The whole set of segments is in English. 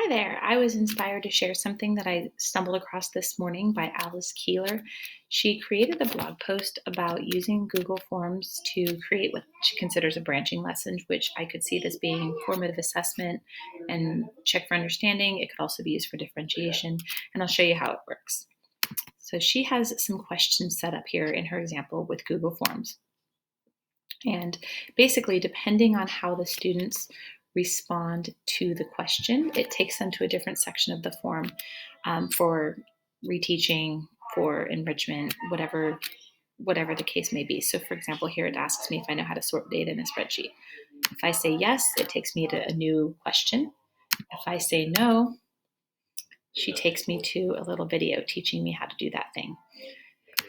Hi there. I was inspired to share something that I stumbled across this morning by Alice Keeler. She created a blog post about using Google Forms to create what she considers a branching lesson, which I could see this being formative assessment and check for understanding. It could also be used for differentiation, and I'll show you how it works. So she has some questions set up here in her example with Google Forms. And basically, depending on how the students respond to the question, it takes them to a different section of the form for reteaching, for enrichment, whatever the case may be. So for example, here it asks me if I know how to sort data in a spreadsheet. If I say yes, it takes me to a new question. If I say no, she takes me to a little video teaching me how to do that thing.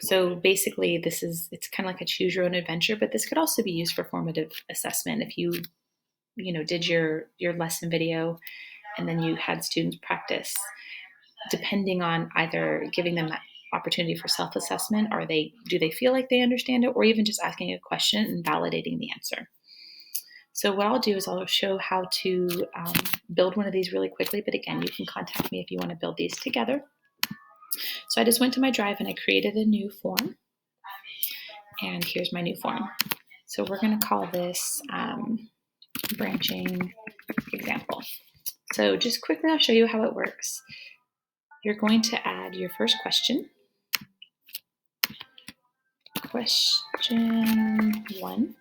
So basically, it's kind of like a choose your own adventure, but this could also be used for formative assessment. If you did your lesson video and then you had students practice, depending on either giving them that opportunity for self-assessment, or do they feel like they understand it, or even just asking a question and validating the answer. So what I'll do is I'll show how to build one of these really quickly, but again, you can contact me if you want to build these together. So I just went to my drive and I created a new form, and here's my new form. So we're going to call this branching example. So just quickly, I'll show you how it works. You're going to add your first question. Question 1.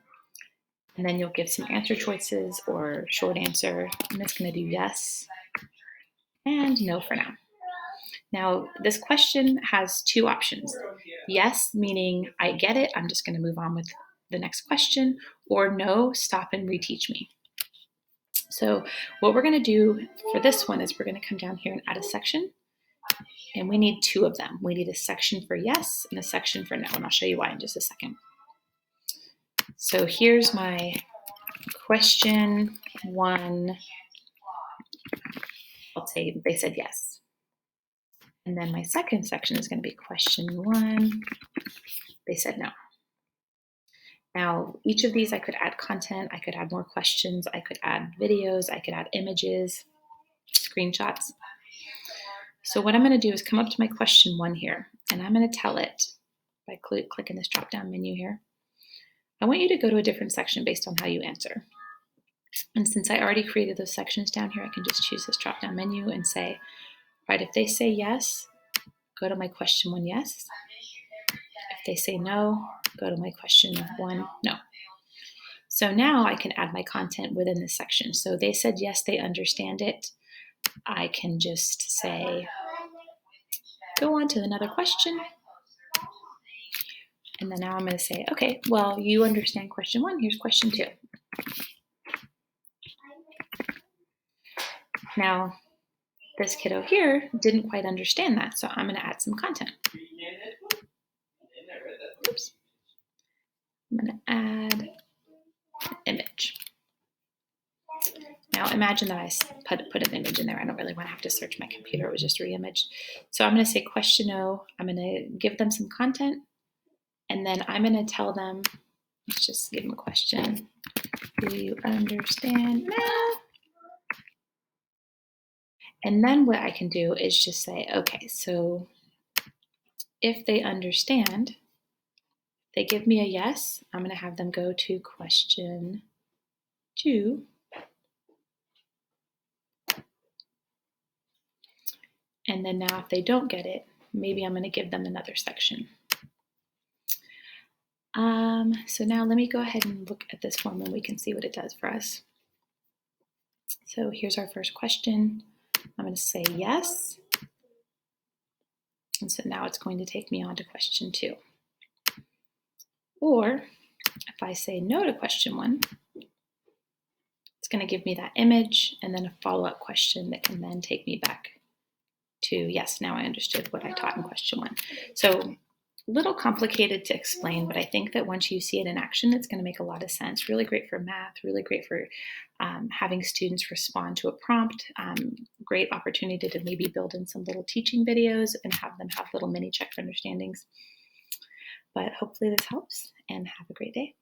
And then you'll give some answer choices or short answer. I'm just going to do yes and no for now. Now, this question has two options. Yes, meaning I get it, I'm just going to move on with the next question, or no, stop and reteach me. So what we're going to do for this one is we're going to come down here and add a section, and we need two of them. We need a section for yes and a section for no, and I'll show you why in just a second. So here's my question 1. I'll say they said yes. And then my second section is going to be question 1. They said no. Now, each of these I could add content, I could add more questions, I could add videos, I could add images, screenshots. So what I'm going to do is come up to my question 1 here, and I'm going to tell it by clicking this drop-down menu here. I want you to go to a different section based on how you answer. And since I already created those sections down here, I can just choose this drop-down menu and say, all right, if they say yes, go to my question 1, yes. If they say no, go to my question 1, no. So now I can add my content within this section. So they said yes, they understand it. I can just say, go on to another question. And then now I'm going to say, okay, well, you understand question 1, here's question 2. Now, this kiddo here didn't quite understand that, so I'm going to add some content. Oops. I'm going to add an image. Now imagine that I put an image in there. I don't really want to have to search my computer. It was just re-imaged. So I'm going to say question 0. I'm going to give them some content, and then I'm going to tell them, let's just give them a question. Do you understand now? And then what I can do is just say, okay, so if they understand, they give me a yes, I'm going to have them go to question 2. And then now if they don't get it, maybe I'm going to give them another section. So now let me go ahead and look at this form and we can see what it does for us. So here's our first question. I'm going to say yes. And so now it's going to take me on to question 2. Or if I say no to question 1, it's going to give me that image and then a follow-up question that can then take me back to yes, now I understood what I taught in question 1. So a little complicated to explain, but I think that once you see it in action, it's going to make a lot of sense. Really great for math, really great for having students respond to a prompt. Great opportunity to maybe build in some little teaching videos and have them have little mini check for understandings. But hopefully this helps, and have a great day.